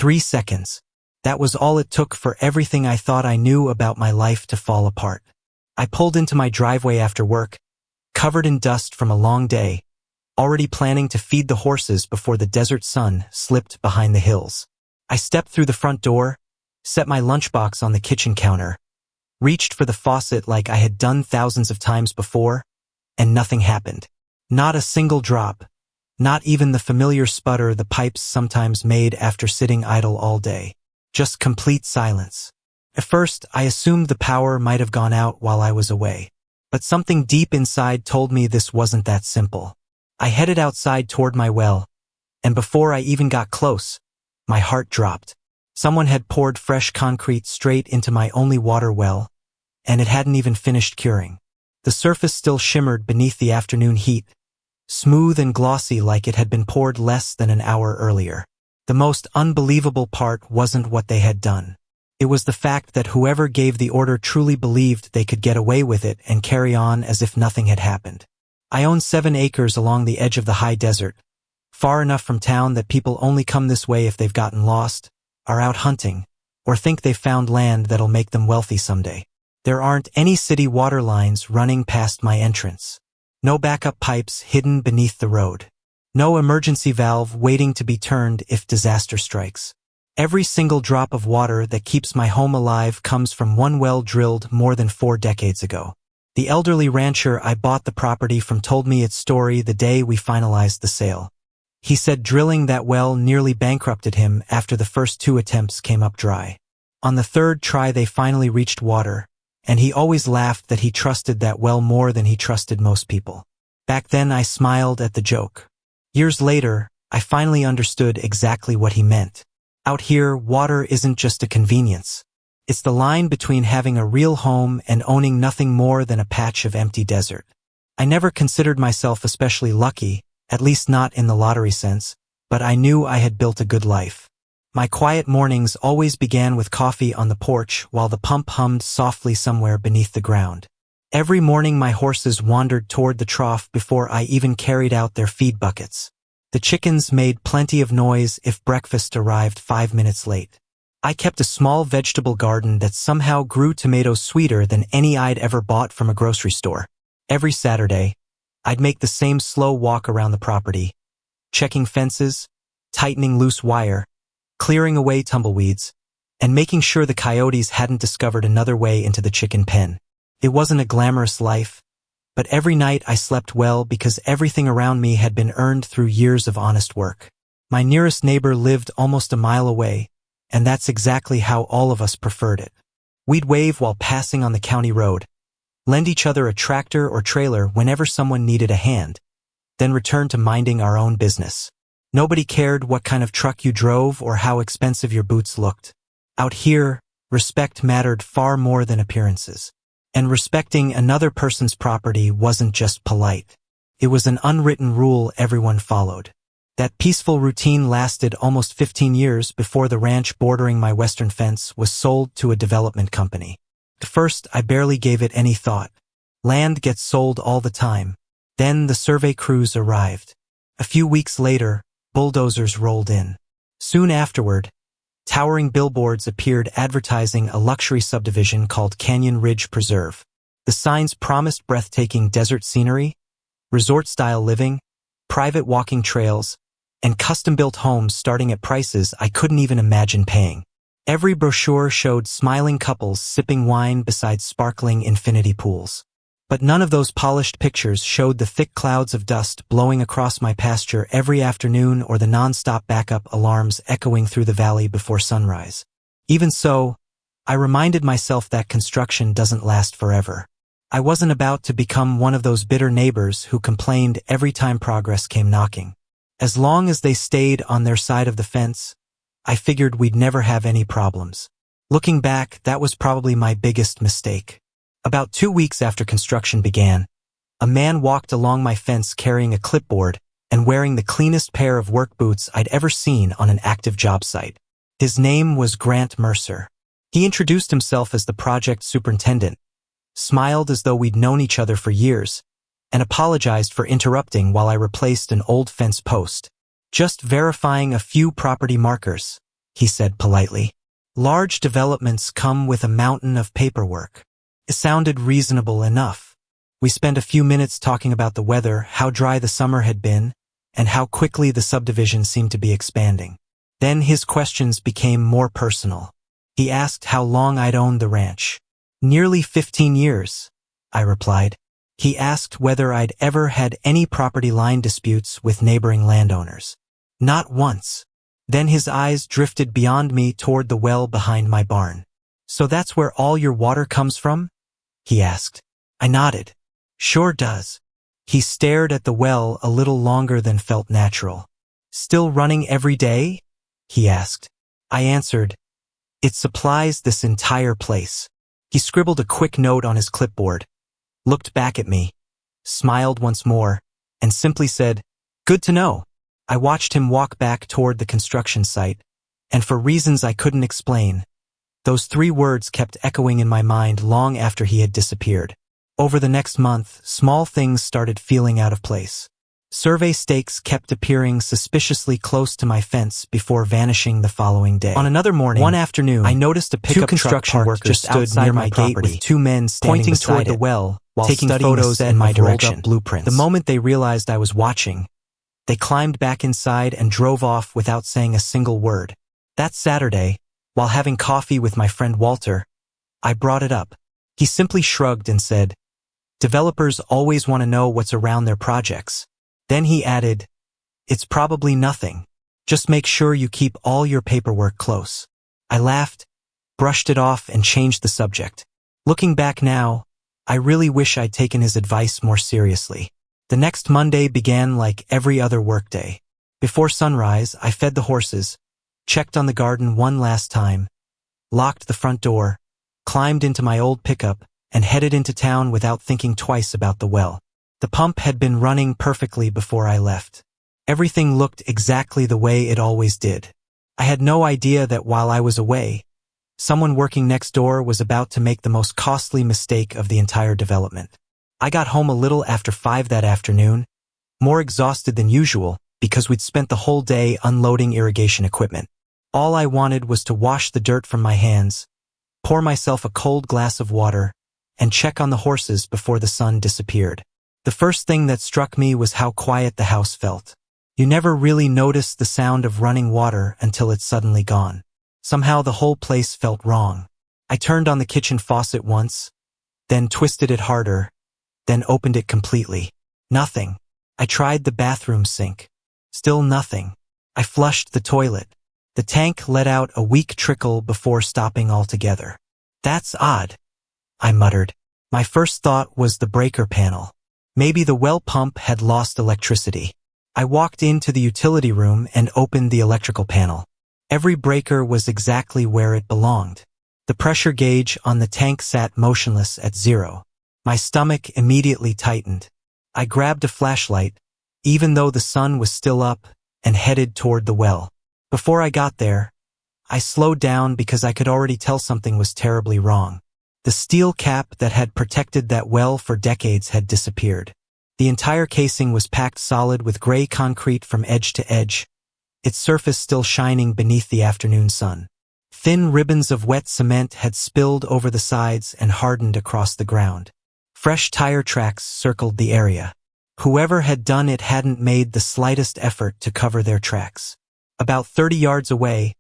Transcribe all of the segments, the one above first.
3 seconds. That was all it took for everything I thought I knew about my life to fall apart. I pulled into my driveway after work, covered in dust from a long day, already planning to feed the horses before the desert sun slipped behind the hills. I stepped through the front door, set my lunchbox on the kitchen counter, reached for the faucet like I had done thousands of times before, and nothing happened. Not a single drop, not even the familiar sputter the pipes sometimes made after sitting idle all day. Just complete silence. At first, I assumed the power might have gone out while I was away. But something deep inside told me this wasn't that simple. I headed outside toward my well, and before I even got close, my heart dropped. Someone had poured fresh concrete straight into my only water well, and it hadn't even finished curing. The surface still shimmered beneath the afternoon heat, smooth and glossy like it had been poured less than an hour earlier. The most unbelievable part wasn't what they had done. It was the fact that whoever gave the order truly believed they could get away with it and carry on as if nothing had happened. I own 7 acres along the edge of the high desert, far enough from town that people only come this way if they've gotten lost, are out hunting, or think they've found land that'll make them wealthy someday. There aren't any city water lines running past my entrance. No backup pipes hidden beneath the road. No emergency valve waiting to be turned if disaster strikes. Every single drop of water that keeps my home alive comes from one well drilled more than 4 decades ago. The elderly rancher I bought the property from told me its story the day we finalized the sale. He said drilling that well nearly bankrupted him after the first 2 attempts came up dry. On the 3rd try they finally reached water, and he always laughed that he trusted that well more than he trusted most people. Back then I smiled at the joke. Years later, I finally understood exactly what he meant. Out here, water isn't just a convenience. It's the line between having a real home and owning nothing more than a patch of empty desert. I never considered myself especially lucky, at least not in the lottery sense, but I knew I had built a good life. My quiet mornings always began with coffee on the porch while the pump hummed softly somewhere beneath the ground. Every morning my horses wandered toward the trough before I even carried out their feed buckets. The chickens made plenty of noise if breakfast arrived 5 minutes late. I kept a small vegetable garden that somehow grew tomatoes sweeter than any I'd ever bought from a grocery store. Every Saturday, I'd make the same slow walk around the property, checking fences, tightening loose wire, clearing away tumbleweeds, and making sure the coyotes hadn't discovered another way into the chicken pen. It wasn't a glamorous life, but every night I slept well because everything around me had been earned through years of honest work. My nearest neighbor lived almost a mile away, and that's exactly how all of us preferred it. We'd wave while passing on the county road, lend each other a tractor or trailer whenever someone needed a hand, then return to minding our own business. Nobody cared what kind of truck you drove or how expensive your boots looked. Out here, respect mattered far more than appearances. And respecting another person's property wasn't just polite. It was an unwritten rule everyone followed. That peaceful routine lasted almost 15 years before the ranch bordering my western fence was sold to a development company. At first, I barely gave it any thought. Land gets sold all the time. Then the survey crews arrived. A few weeks later, bulldozers rolled in. Soon afterward, towering billboards appeared advertising a luxury subdivision called Canyon Ridge Preserve. The signs promised breathtaking desert scenery, resort-style living, private walking trails, and custom-built homes starting at prices I couldn't even imagine paying. Every brochure showed smiling couples sipping wine beside sparkling infinity pools. But none of those polished pictures showed the thick clouds of dust blowing across my pasture every afternoon or the non-stop backup alarms echoing through the valley before sunrise. Even so, I reminded myself that construction doesn't last forever. I wasn't about to become one of those bitter neighbors who complained every time progress came knocking. As long as they stayed on their side of the fence, I figured we'd never have any problems. Looking back, that was probably my biggest mistake. About 2 weeks after construction began, a man walked along my fence carrying a clipboard and wearing the cleanest pair of work boots I'd ever seen on an active job site. His name was Grant Mercer. He introduced himself as the project superintendent, smiled as though we'd known each other for years, and apologized for interrupting while I replaced an old fence post. Just verifying a few property markers. he said politely. Large developments come with a mountain of paperwork. It sounded reasonable enough. We spent a few minutes talking about the weather, how dry the summer had been, and how quickly the subdivision seemed to be expanding. Then his questions became more personal. He asked how long I'd owned the ranch. Nearly 15 years, I replied. He asked whether I'd ever had any property line disputes with neighboring landowners. Not once. Then his eyes drifted beyond me toward the well behind my barn. So that's where all your water comes from? He asked. I nodded. Sure does. He stared at the well a little longer than felt natural. Still running every day? He asked. I answered. It supplies this entire place. He scribbled a quick note on his clipboard, looked back at me, smiled once more, and simply said, Good to know. I watched him walk back toward the construction site, and for reasons I couldn't explain, those 3 words kept echoing in my mind long after he had disappeared. Over the next month, small things started feeling out of place. Survey stakes kept appearing suspiciously close to my fence before vanishing the following day. On another morning, one afternoon, I noticed a pickup construction worker just stood near my gate with 2 men standing pointing toward the well while taking photos in my direction. Blueprints. The moment they realized I was watching, they climbed back inside and drove off without saying a single word. That Saturday, while having coffee with my friend Walter, I brought it up. He simply shrugged and said, Developers always want to know what's around their projects. Then he added, It's probably nothing. Just make sure you keep all your paperwork close. I laughed, brushed it off, and changed the subject. Looking back now, I really wish I'd taken his advice more seriously. The next Monday began like every other workday. Before sunrise, I fed the horses, checked on the garden one last time, locked the front door, climbed into my old pickup, and headed into town without thinking twice about the well. The pump had been running perfectly before I left. Everything looked exactly the way it always did. I had no idea that while I was away, someone working next door was about to make the most costly mistake of the entire development. I got home a little after 5 that afternoon, more exhausted than usual because we'd spent the whole day unloading irrigation equipment. All I wanted was to wash the dirt from my hands, pour myself a cold glass of water, and check on the horses before the sun disappeared. The first thing that struck me was how quiet the house felt. You never really noticed the sound of running water until it's suddenly gone. Somehow the whole place felt wrong. I turned on the kitchen faucet once, then twisted it harder, then opened it completely. Nothing. I tried the bathroom sink. Still nothing. I flushed the toilet. The tank let out a weak trickle before stopping altogether. That's odd, I muttered. My first thought was the breaker panel. Maybe the well pump had lost electricity. I walked into the utility room and opened the electrical panel. Every breaker was exactly where it belonged. The pressure gauge on the tank sat motionless at 0. My stomach immediately tightened. I grabbed a flashlight, even though the sun was still up, and headed toward the well. Before I got there, I slowed down because I could already tell something was terribly wrong. The steel cap that had protected that well for decades had disappeared. The entire casing was packed solid with gray concrete from edge to edge, its surface still shining beneath the afternoon sun. Thin ribbons of wet cement had spilled over the sides and hardened across the ground. Fresh tire tracks circled the area. Whoever had done it hadn't made the slightest effort to cover their tracks. About 30 yards away,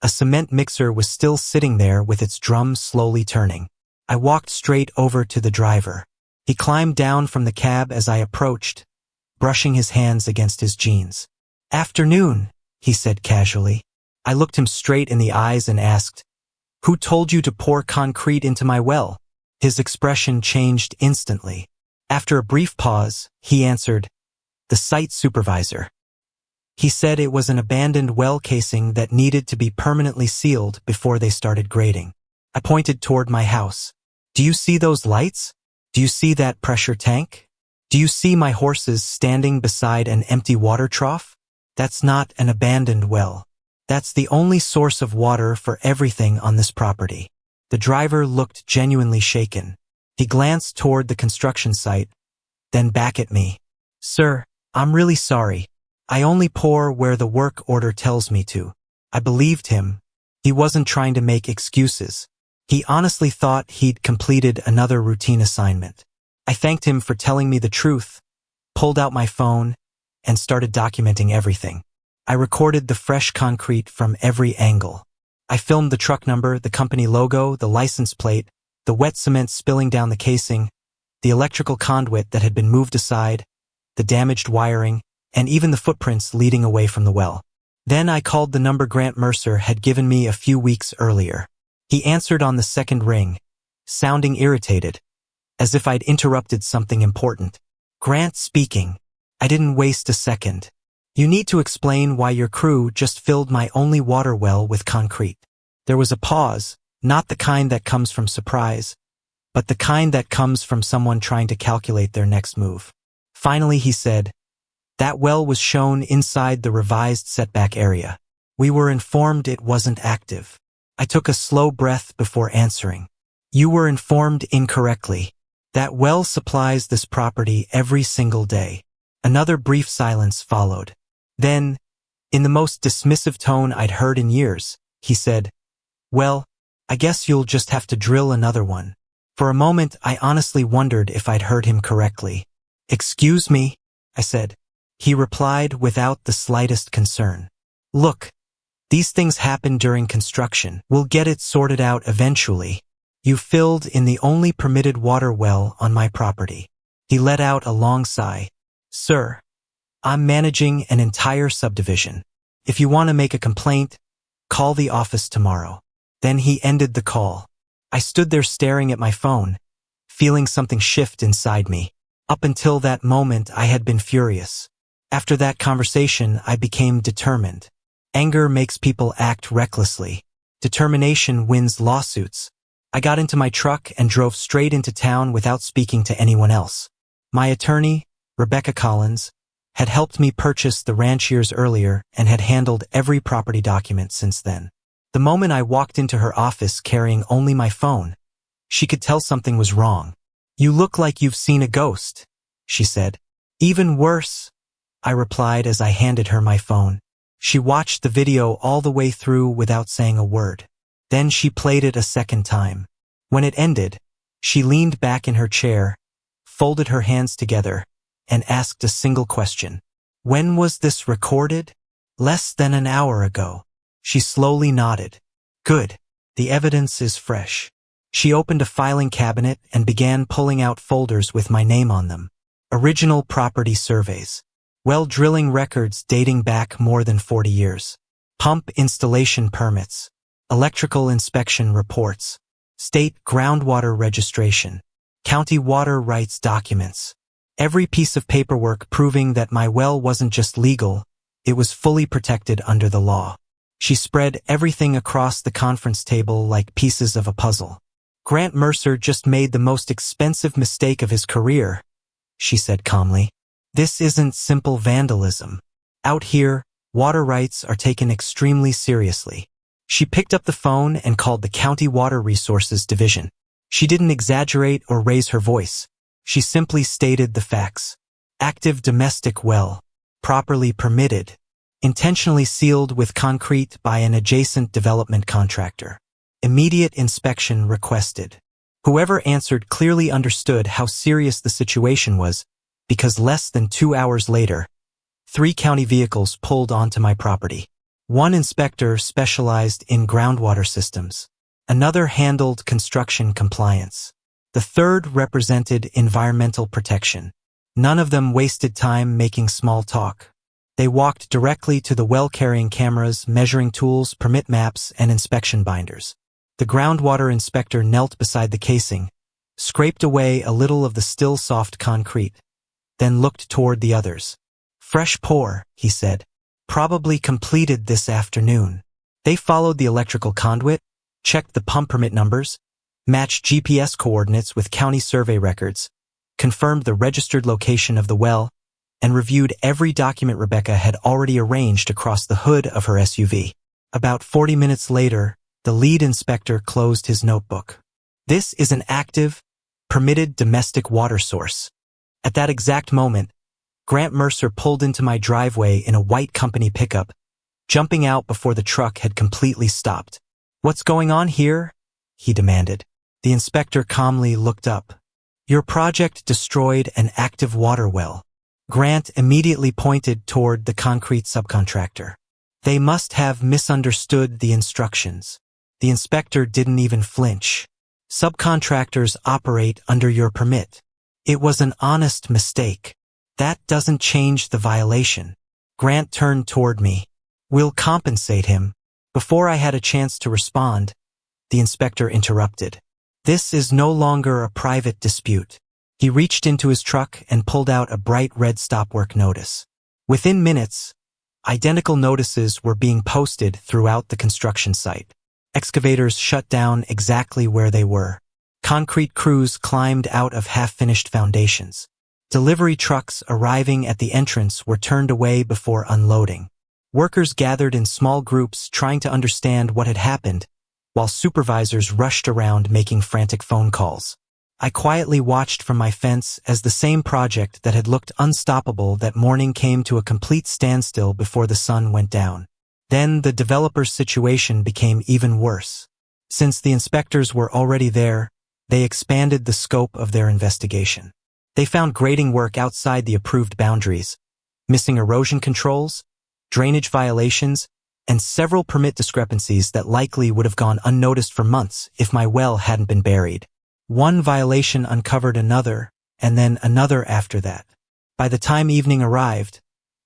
a cement mixer was still sitting there with its drum slowly turning. I walked straight over to the driver. He climbed down from the cab as I approached, brushing his hands against his jeans. "Afternoon," he said casually. I looked him straight in the eyes and asked, "Who told you to pour concrete into my well?" His expression changed instantly. After a brief pause, he answered, "The site supervisor." He said it was an abandoned well casing that needed to be permanently sealed before they started grading. I pointed toward my house. "Do you see those lights? Do you see that pressure tank? Do you see my horses standing beside an empty water trough? That's not an abandoned well. That's the only source of water for everything on this property." The driver looked genuinely shaken. He glanced toward the construction site, then back at me. "Sir, I'm really sorry. I only pour where the work order tells me to. I believed him. He wasn't trying to make excuses. He honestly thought he'd completed another routine assignment. I thanked him for telling me the truth, pulled out my phone, and started documenting everything. I recorded the fresh concrete from every angle. I filmed the truck number, the company logo, the license plate, the wet cement spilling down the casing, the electrical conduit that had been moved aside, the damaged wiring, and even the footprints leading away from the well. Then I called the number Grant Mercer had given me a few weeks earlier. He answered on the second ring, sounding irritated, as if I'd interrupted something important. Grant speaking. I didn't waste a second. You need to explain why your crew just filled my only water well with concrete. There was a pause, not the kind that comes from surprise, but the kind that comes from someone trying to calculate their next move. Finally, he said, that well was shown inside the revised setback area. We were informed it wasn't active. I took a slow breath before answering. You were informed incorrectly. That well supplies this property every single day. Another brief silence followed. Then, in the most dismissive tone I'd heard in years, he said, well, I guess you'll just have to drill another one. For a moment, I honestly wondered if I'd heard him correctly. Excuse me, I said. He replied without the slightest concern. Look, these things happen during construction. We'll get it sorted out eventually. You filled in the only permitted water well on my property. He let out a long sigh. Sir, I'm managing an entire subdivision. If you want to make a complaint, call the office tomorrow. Then he ended the call. I stood there staring at my phone, feeling something shift inside me. Up until that moment, I had been furious. After that conversation, I became determined. Anger makes people act recklessly. Determination wins lawsuits. I got into my truck and drove straight into town without speaking to anyone else. My attorney, Rebecca Collins, had helped me purchase the ranch years earlier and had handled every property document since then. The moment I walked into her office carrying only my phone, she could tell something was wrong. You look like you've seen a ghost, she said. Even worse, I replied as I handed her my phone. She watched the video all the way through without saying a word. Then she played it a second time. When it ended, she leaned back in her chair, folded her hands together, and asked a single question. When was this recorded? Less than an hour ago. She slowly nodded. Good. The evidence is fresh. She opened a filing cabinet and began pulling out folders with my name on them. Original property surveys. Well drilling records dating back more than 40 years. Pump installation permits. Electrical inspection reports. State groundwater registration. County water rights documents. Every piece of paperwork proving that my well wasn't just legal, it was fully protected under the law. She spread everything across the conference table like pieces of a puzzle. Grant Mercer just made the most expensive mistake of his career, she said calmly. This isn't simple vandalism. Out here, water rights are taken extremely seriously. She picked up the phone and called the County Water Resources Division. She didn't exaggerate or raise her voice. She simply stated the facts. Active domestic well. Properly permitted. Intentionally sealed with concrete by an adjacent development contractor. Immediate inspection requested. Whoever answered clearly understood how serious the situation was, because less than 2 hours later, 3 county vehicles pulled onto my property. One inspector specialized in groundwater systems. Another handled construction compliance. The third represented environmental protection. None of them wasted time making small talk. They walked directly to the well-carrying cameras, measuring tools, permit maps, and inspection binders. The groundwater inspector knelt beside the casing, scraped away a little of the still soft concrete, then looked toward the others. Fresh pour, he said. Probably completed this afternoon. They followed the electrical conduit, checked the pump permit numbers, matched GPS coordinates with county survey records, confirmed the registered location of the well, and reviewed every document Rebecca had already arranged across the hood of her SUV. About 40 minutes later, the lead inspector closed his notebook. This is an active, permitted domestic water source. At that exact moment, Grant Mercer pulled into my driveway in a white company pickup, jumping out before the truck had completely stopped. "What's going on here?" he demanded. The inspector calmly looked up. "Your project destroyed an active water well." Grant immediately pointed toward the concrete subcontractor. "They must have misunderstood the instructions." The inspector didn't even flinch. "Subcontractors operate under your permit. It was an honest mistake. That doesn't change the violation." Grant turned toward me. "We'll compensate him." Before I had a chance to respond, the inspector interrupted. "This is no longer a private dispute." He reached into his truck and pulled out a bright red stop work notice. Within minutes, identical notices were being posted throughout the construction site. Excavators shut down exactly where they were. Concrete crews climbed out of half-finished foundations. Delivery trucks arriving at the entrance were turned away before unloading. Workers gathered in small groups trying to understand what had happened, while supervisors rushed around making frantic phone calls. I quietly watched from my fence as the same project that had looked unstoppable that morning came to a complete standstill before the sun went down. Then the developer's situation became even worse. Since the inspectors were already there, they expanded the scope of their investigation. They found grading work outside the approved boundaries, missing erosion controls, drainage violations, and several permit discrepancies that likely would have gone unnoticed for months if my well hadn't been buried. One violation uncovered another, and then another after that. By the time evening arrived,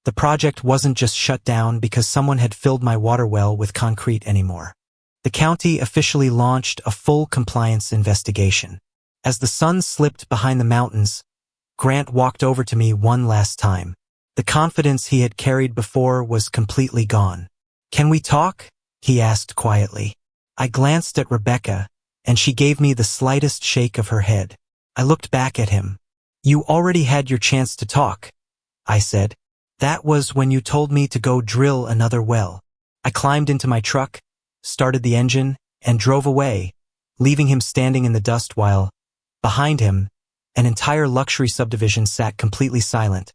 the project wasn't just shut down because someone had filled my water well with concrete anymore. The county officially launched a full compliance investigation. As the sun slipped behind the mountains, Grant walked over to me one last time. The confidence he had carried before was completely gone. "Can we talk?" he asked quietly. I glanced at Rebecca, and she gave me the slightest shake of her head. I looked back at him. "You already had your chance to talk," I said. "That was when you told me to go drill another well." I climbed into my truck, started the engine, and drove away, leaving him standing in the dust while, behind him, an entire luxury subdivision sat completely silent,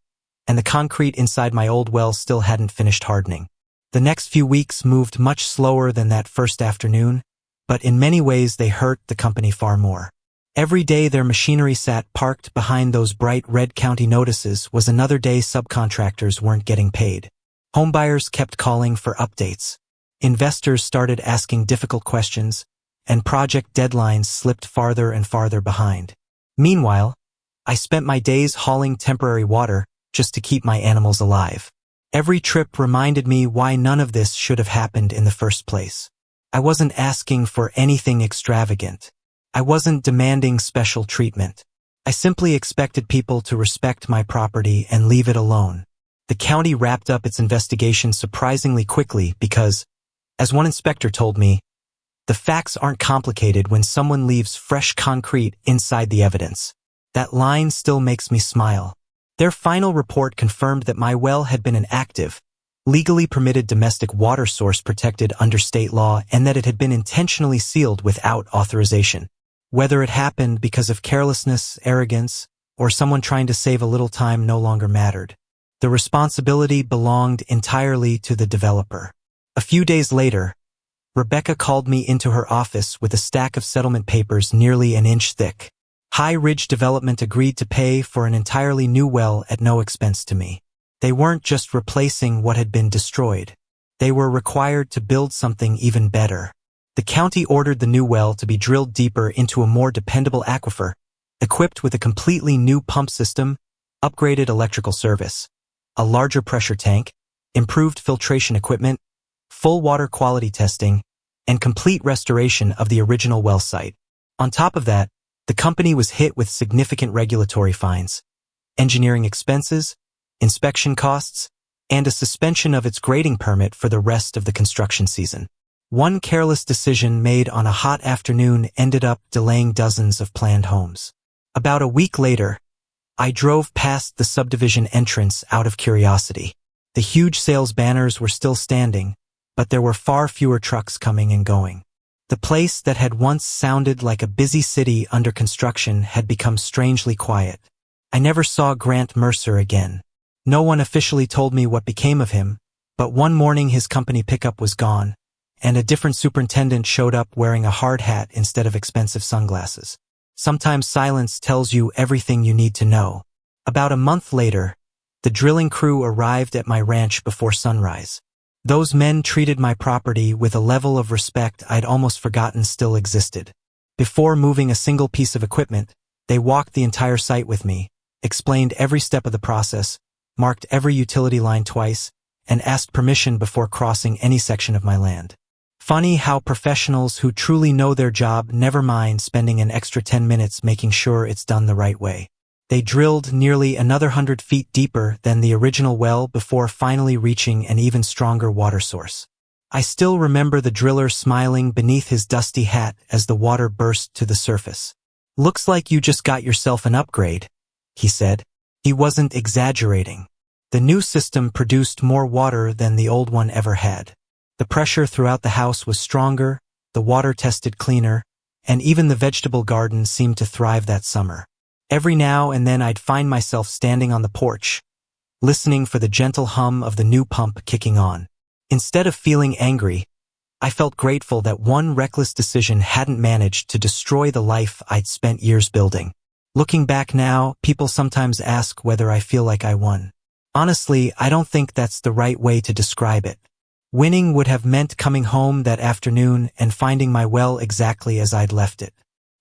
and the concrete inside my old well still hadn't finished hardening. The next few weeks moved much slower than that first afternoon, but in many ways they hurt the company far more. Every day their machinery sat parked behind those bright red county notices was another day subcontractors weren't getting paid. Homebuyers kept calling for updates. Investors started asking difficult questions, and project deadlines slipped farther and farther behind. Meanwhile, I spent my days hauling temporary water just to keep my animals alive. Every trip reminded me why none of this should have happened in the first place. I wasn't asking for anything extravagant. I wasn't demanding special treatment. I simply expected people to respect my property and leave it alone. The county wrapped up its investigation surprisingly quickly because, as one inspector told me, the facts aren't complicated when someone leaves fresh concrete inside the evidence. That line still makes me smile. Their final report confirmed that my well had been an active, legally permitted domestic water source protected under state law and that it had been intentionally sealed without authorization. Whether it happened because of carelessness, arrogance, or someone trying to save a little time no longer mattered. The responsibility belonged entirely to the developer. A few days later, Rebecca called me into her office with a stack of settlement papers nearly an inch thick. High Ridge Development agreed to pay for an entirely new well at no expense to me. They weren't just replacing what had been destroyed. They were required to build something even better. The county ordered the new well to be drilled deeper into a more dependable aquifer, equipped with a completely new pump system, upgraded electrical service, a larger pressure tank, improved filtration equipment, full water quality testing, and complete restoration of the original well site. On top of that, the company was hit with significant regulatory fines, engineering expenses, inspection costs, and a suspension of its grading permit for the rest of the construction season. One careless decision made on a hot afternoon ended up delaying dozens of planned homes. About a week later, I drove past the subdivision entrance out of curiosity. The huge sales banners were still standing, but there were far fewer trucks coming and going. The place that had once sounded like a busy city under construction had become strangely quiet. I never saw Grant Mercer again. No one officially told me what became of him, But one morning his company pickup was gone, and a different superintendent showed up wearing a hard hat instead of expensive sunglasses. Sometimes silence tells you everything you need to know. About a month later, the drilling crew arrived at my ranch before sunrise. Those men treated my property with a level of respect I'd almost forgotten still existed. Before moving a single piece of equipment, they walked the entire site with me, explained every step of the process, marked every utility line twice, and asked permission before crossing any section of my land. Funny how professionals who truly know their job never mind spending an extra 10 minutes making sure it's done the right way. They drilled nearly another 100 feet deeper than the original well before finally reaching an even stronger water source. I still remember the driller smiling beneath his dusty hat as the water burst to the surface. "Looks like you just got yourself an upgrade," he said. He wasn't exaggerating. The new system produced more water than the old one ever had. The pressure throughout the house was stronger, the water tested cleaner, and even the vegetable garden seemed to thrive that summer. Every now and then I'd find myself standing on the porch, listening for the gentle hum of the new pump kicking on. Instead of feeling angry, I felt grateful that one reckless decision hadn't managed to destroy the life I'd spent years building. Looking back now, people sometimes ask whether I feel like I won. Honestly, I don't think that's the right way to describe it. Winning would have meant coming home that afternoon and finding my well exactly as I'd left it.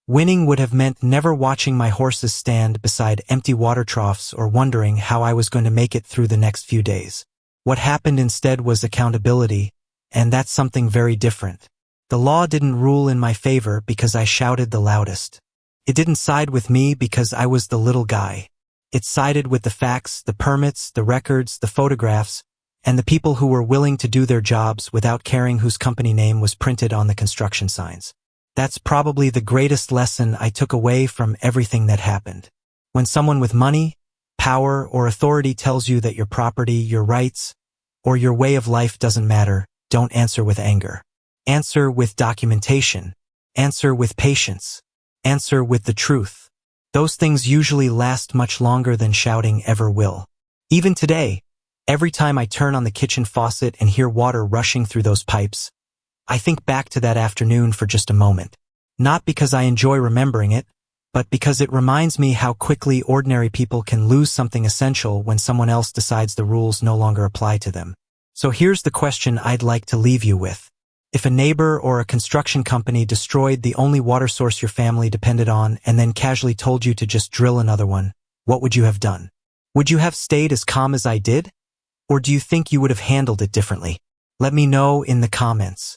Winning would have meant never watching my horses stand beside empty water troughs or wondering how I was going to make it through the next few days. What happened instead was accountability, and that's something very different. The law didn't rule in my favor because I shouted the loudest. It didn't side with me because I was the little guy. It sided with the facts, the permits, the records, the photographs, and the people who were willing to do their jobs without caring whose company name was printed on the construction signs. That's probably the greatest lesson I took away from everything that happened. When someone with money, power, or authority tells you that your property, your rights, or your way of life doesn't matter, don't answer with anger. Answer with documentation. Answer with patience. Answer with the truth. Those things usually last much longer than shouting ever will. Even today, every time I turn on the kitchen faucet and hear water rushing through those pipes, I think back to that afternoon for just a moment. Not because I enjoy remembering it, but because it reminds me how quickly ordinary people can lose something essential when someone else decides the rules no longer apply to them. So here's the question I'd like to leave you with. If a neighbor or a construction company destroyed the only water source your family depended on and then casually told you to just drill another one, what would you have done? Would you have stayed as calm as I did? Or do you think you would have handled it differently? Let me know in the comments.